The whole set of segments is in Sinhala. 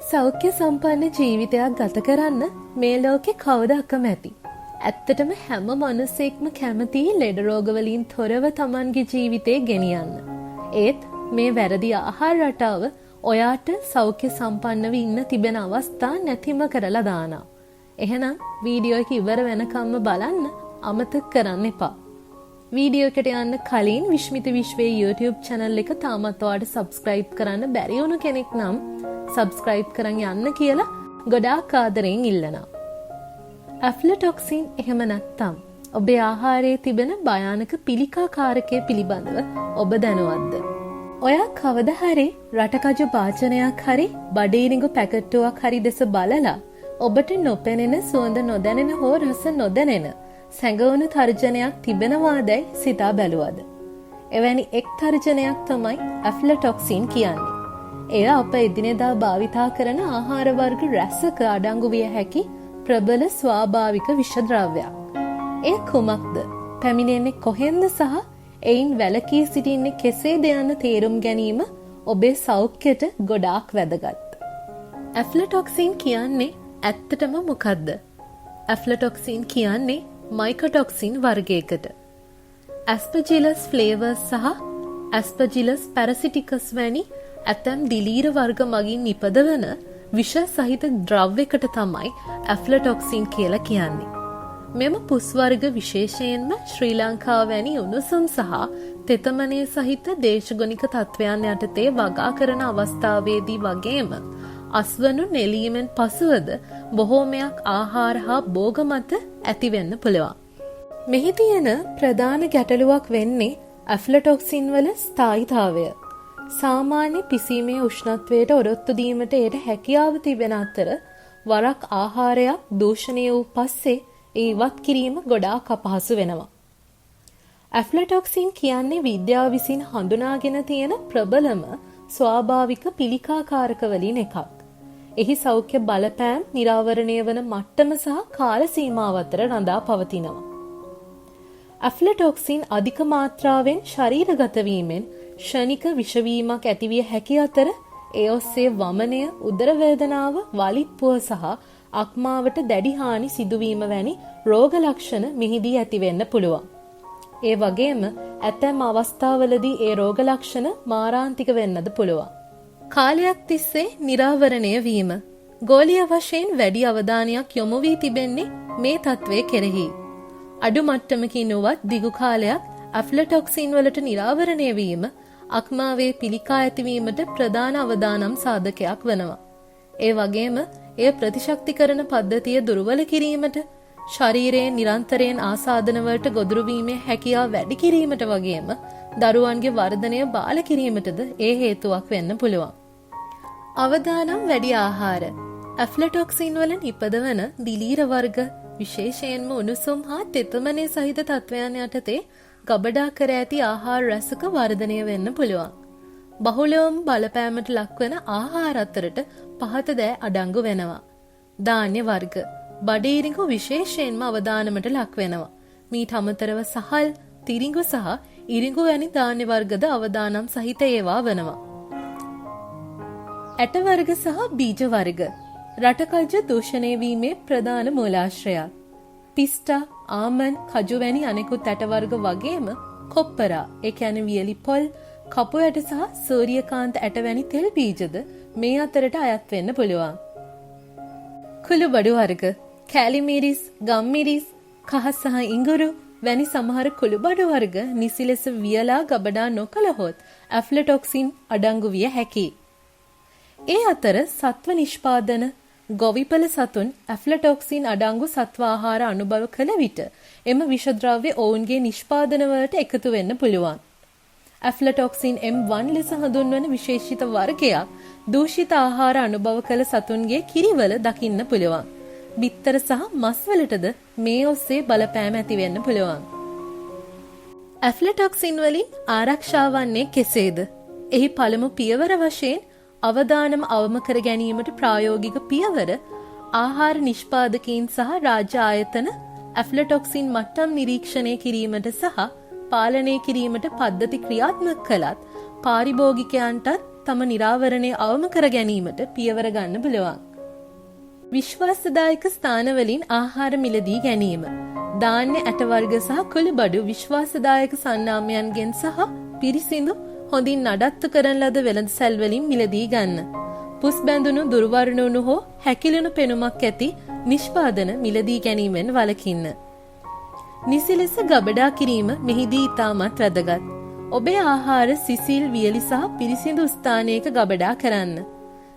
සෞඛ්‍ය සම්පන්න ජීවිතයක් ගත කරන්න මේ ලෝකේ කවුද අකමැති? ඇත්තටම හැම මිනිසෙක්ම කැමතියි ලෙඩ රෝගවලින් තොරව Tamanගේ ජීවිතේ ගෙනියන්න. ඒත් මේ වැරදි ආහාර රටාව ඔයාට සෞඛ්‍ය සම්පන්නව ඉන්න තිබෙන අවස්ථා නැතිම කරලා දානවා. එහෙනම් වීඩියෝ එක ඉවර වෙනකම්ම බලන්න අමතක කරන්න එපා. වීඩියෝ එකට යන්න කලින් විශ්මිත විශ්වයේ YouTube channel එක තාමත් ඔයාලට subscribe කරන්න බැරි වුණු කෙනෙක් නම් subscribe කරන් යන්න කියලා ගොඩාක් ආදරෙන් ඉල්ලනවා. aflatoxin එහෙම නැත්නම් ඔබේ ආහාරයේ තිබෙන භයානක පිළිකාකාරකයේ පිළිබඳව ඔබ දැනවත්ද? ඔයා කවදා හරි රටකජු වාචනයක් හරි බඩේනිඟු පැකට්ටුවක් හරි දැස බලලා ඔබට නොපෙනෙන සුවඳ නොදැනෙන හෝ රස නොදැනෙන සැඟවුණු තර්ජනයක් තිබෙනවාදැයි සිතා බැලුවද? එවැනි එක් තර්ජනයක් තමයි aflatoxin කියන්නේ. එය අප එදිනෙදා භාවිතා කරන ආහාර වර්ග රැසක අඩංගු විය හැකි ප්‍රබල ස්වාභාවික විෂද්‍රව්‍යයක්. එය කුමක්ද? පැමිණෙන්නේ කොහෙන්ද සහ එයින් වැළකී සිටින්නේ කෙසේද යන තේරුම් ගැනීම ඔබේ සෞඛ්‍යයට ගොඩාක් වැදගත්. aflatoxin කියන්නේ ඇත්තටම මොකක්ද? aflatoxin කියන්නේ mycotoxin වර්ගයකට. Aspergillus flavus සහ Aspergillus parasiticus වැනි ඇතැම් දිලීර වර්ග මගින් නිපදවන විෂ සහිත ද්‍රව්‍යයකට තමයි aflatoxin කියලා කියන්නේ. මෙම පුස් වර්ග විශේෂයෙන්ම ශ්‍රී ලංකාව වැනි උණුසුම් සහ තෙතමනය සහිත දේශගුණික තත්ත්වයන් යටතේ වගා කරන අවස්ථාවේදී වගේම අස්වනු නෙලීමෙන් පසුවද බොහෝමයක් ආහාර හා භෝග මත ඇතිවෙන්න පුළුවන්. මෙහි තියෙන ප්‍රධාන ගැටලුවක් වෙන්නේ aflatoxin වල ස්ථායීතාවය. සාමාන්‍ය පිසීමේ උෂ්ණත්වයට ඔරොත්තු දීමට එයට හැකියාව තිබෙන අතර වරක් ආහාරයක් දූෂණය වූ පස්සේ ඒ ඉවත් කිරීම ගොඩාක් අපහසු වෙනවා. aflatoxin කියන්නේ විද්‍යාව විසින් හඳුනාගෙන තියෙන ප්‍රබලම ස්වාභාවික පිළිකාකාරක වලින් එකක්. එහි සෞඛ්‍ය බලපෑම් නිරාවරණය වන මට්ටම සහ කාල සීමාව අතර රඳා පවතිනවා. aflatoxin අධික මාත්‍රාවෙන් ශරීරගත වීමෙන් ක්ෂණික විෂවීමක් ඇතිවිය හැකි අතර ඒ ඔස්සේ වමනය, උදර වේදනාව, වලිප්පුව සහ අක්මාවට දැඩි හානි සිදුවීම වැනි රෝග ලක්ෂණ මෙහිදී ඇතිවෙන්න පුළුවන්. ඒ වගේම ඇතැම් අවස්ථාවලදී ඒ රෝග ලක්ෂණ මාරාන්තික වෙන්නද පුළුවන්. කාලයක් තිස්සේ නිරාවරණය වීම. ගෝලීය වශයෙන් වැඩි අවධානයක් යොමු වී තිබෙන්නේ මේ තත්ත්වයේ කෙරෙහි. අඩු මට්ටමකින් වුවත් දිගු කාලයක් aflatoxin වලට නිරාවරණය වීම අක්මාවේ පිළිකා ඇතිවීමට ප්‍රධාන අවදානම් සාධකයක් වෙනවා. ඒ වගේම එය ප්‍රතිශක්තිකරණ පද්ධතිය දුර්වල කිරීමට, ශරීරයේ නිරන්තරයෙන් ආසාදන වලට ගොදුරු වීමේ හැකියාව වැඩි කිරීමට වගේම දරුවන්ගේ වර්ධනය බාල කිරීමටද ඒ හේතුවක් වෙන්න පුළුවන්. අවදානම් වැඩි ආහාර. aflatoxin වල නිපදවන දිලීර වර්ග විශේෂයෙන්ම උණුසුම් හා තෙතමනය සහිත තත්ත්වයන් යටතේ ගබඩා කර ඇති ආහාර රසක වර්ධනය වෙන්න පුළුවන්. බහුලවම බලපෑමට ලක්වන ආහාර අතරට පහත දෑ අඩංගු වෙනවා. ධාන්‍ය වර්ග. බඩේරිඟු විශේෂයෙන්ම අවදානමට ලක් වෙනවා. මීට අමතරව සහල්, තිරිඟු සහ ඉරිඟු වැනි ධාන්‍ය වර්ගද අවදානම් සහිත ඒවා වෙනවා. ඇට වර්ග සහ බීජ වර්ග. රටකජ දූෂණය වීමේ ප්‍රධාන මූලාශ්‍රයක්. පිස්ටා, ආමන්, කජු වැනි අනෙකුත් ඇට වර්ග වගේම කොප්පරා, ඒ කියන්නේ වියලි පොල්, කපු ඇට සහ සූර්යකාන්ත ඇට වැනි තෙල් බීජද මේ අතරට අයත් වෙන්න පුළුවන්. කුළුබඩු වර්ග. කැලිමිරිස්, ගම්මිරිස්, කහ සහ ඉඟුරු වැනි සමහර කුළුබඩු වර්ග නිසි ලෙස වියලා ගබඩා නොකළහොත් aflatoxin අඩංගු විය හැකියි. ඒ අතර සත්ව නිෂ්පාදන ගොවිපල සතුන් aflatoxin අඩංගු සත්ව ආහාර අනුභව කළ විට එම විෂද්‍රව්‍ය ඔවුන්ගේ නිෂ්පාදන වලට එකතු වෙන්න පුළුවන්. aflatoxin M1 ලෙස හඳුන්වන විශේෂිත වර්ගයක් දූෂිත ආහාර අනුභව කළ සතුන්ගේ කිරිවල දකින්න පුළුවන්. බිත්තර සහ මස් වලටද මේ ඔස්සේ බලපෑම ඇති වෙන්න පුළුවන්. aflatoxin වලින් ආරක්ෂා වන්නේ කෙසේද? එහි පළමු පියවර වශයෙන් අවදානම අවම කර ගැනීමට ප්‍රායෝගික පියවර ආහාර නිෂ්පාදකීන් සහ රාජ්‍ය ආයතන aflatoxin මට්ටම් නිරීක්ෂණය කිරීමට සහ පාලනය කිරීමට පද්ධති ක්‍රියාත්මක කළත් පාරිභෝගිකයන්ටත් තම නිරාවරණය අවම කර ගැනීමට පියවර ගන්න පුළුවන්. විශ්වාසදායක ස්ථානවලින් ආහාර මිලදී ගැනීම. ධාන්‍ය ඇට වර්ග සහ කුළුබඩු විශ්වාසදායක සන්නාමයන්ගෙන් සහ පිරිසිදු හොඳින් නඩත්තු කරන ලද වෙළඳසැල් වලින් මිලදී ගන්න. පුස් බැඳුණු දුර්වර්ණ හෝ හැකිලුණු පෙනුමක් ඇති නිෂ්පාදන මිලදී ගැනීමෙන් වළකින්න. නිසි ලෙස ගබඩා කිරීම මෙහිදී ඉතාමත් වැදගත්. ඔබේ ආහාර සිසිල් වියලි සහ පිරිසිදු ස්ථානයක ගබඩා කරන්න.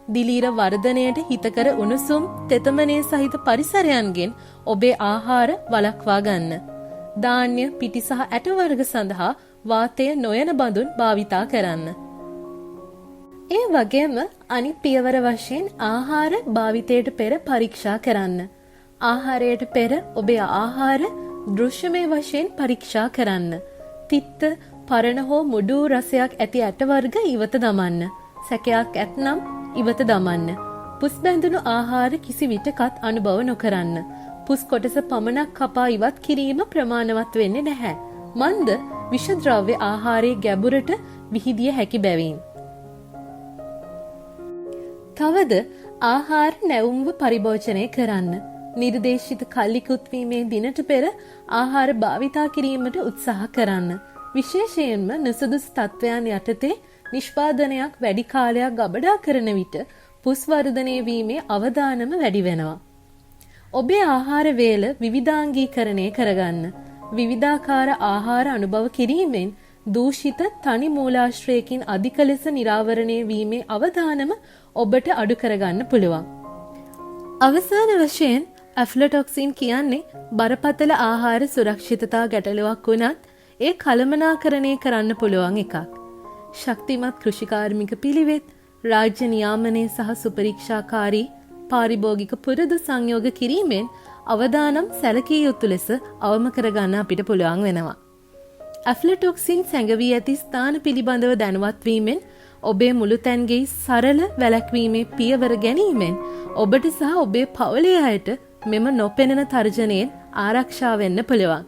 දිලීර වර්ධනයට හිතකර උණුසුම් තෙතමනේ සහිත පරිසරයන්ගෙන් ඔබේ ආහාර වළක්වා ගන්න. ධාන්‍ය, පිටි සහ ඇට වර්ග සඳහා වාතය නොයන බඳුන් භාවිතා කරන්න. ඒ වගේම අනිත් පියවර වශයෙන් ආහාර භාවිතයට පෙර පරීක්ෂා කරන්න. ආහාරයට පෙර ඔබේ ආහාර දෘශ්‍යමය වශයෙන් පරීක්ෂා කරන්න. තිත්ත, පරණ හෝ මුඩු රසයක් ඇති ඇට වර්ග ඉවත දමන්න. සැකයක් ඇතනම් ඉවත දමන්න. පුස් බැඳුණු ආහාර කිසි විටකත් අනුභව නොකරන්න. පුස් කොටස පමණක් කපා ඉවත් කිරීම ප්‍රමාණවත් වෙන්නේ නැහැ. මන්ද විෂද්‍රව්‍ය ආහාරයේ ගැඹුරට විහිදිය හැකි බැවින්. තවද ආහාර නැවුම්ව පරිභෝජනය කරන්න. නිර්දේශිත කල්ලිකුත් වීමේ දිනට පෙර ආහාර භාවිතා කිරීමට උත්සාහ කරන්න. විශේෂයෙන්ම නුසුදුසු තත්ත්වයන් යටතේ නිෂ්පාදනයක් වැඩි කාලයක් ගබඩා කරන විට පුස් වර්ධනය වීමේ අවදානම වැඩි වෙනවා. ඔබේ ආහාර වේල විවිධාංගීකරණය කරගන්න. විවිධාකාර ආහාර අනුභව කිරීමෙන් දූෂිත තනි මූලාශ්‍රයකින් අධික ලෙස නිරාවරණය වීමේ අවදානම ඔබට අඩු කරගන්න පුළුවන්. අවසාන වශයෙන් ඇෆ්ලටොක්සින් කියන්නේ බරපතල ආහාර සුරක්ෂිතතා ගැටලුවක් වුණත් ඒ කළමනාකරණය කරන්න පුළුවන් එකක්. ශක්තිමත් කෘෂිකාර්මික පිළිවෙත්, රාජ්‍ය නියාමනය සහ සුපරීක්ෂාකාරී පාරිභෝගික පුරුදු සංයෝග කිරීමෙන් අවදානම් සැලකිය යුතු ලෙස අවම කරගන්න අපිට පුළුවන් වෙනවා. ඇෆ්ලටොක්සින් සැඟවී ඇති ස්ථාන පිළිබඳව දැනුවත් වීමෙන් ඔබේ මුළුතැන්ගේ සරල වැළැක්වීමේ පියවර ගැනීමෙන් ඔබට සහ ඔබේ පවුලේ අයට මෙම නොපෙනෙන තර්ජනයෙන් ආරක්ෂා වෙන්න පුළුවන්.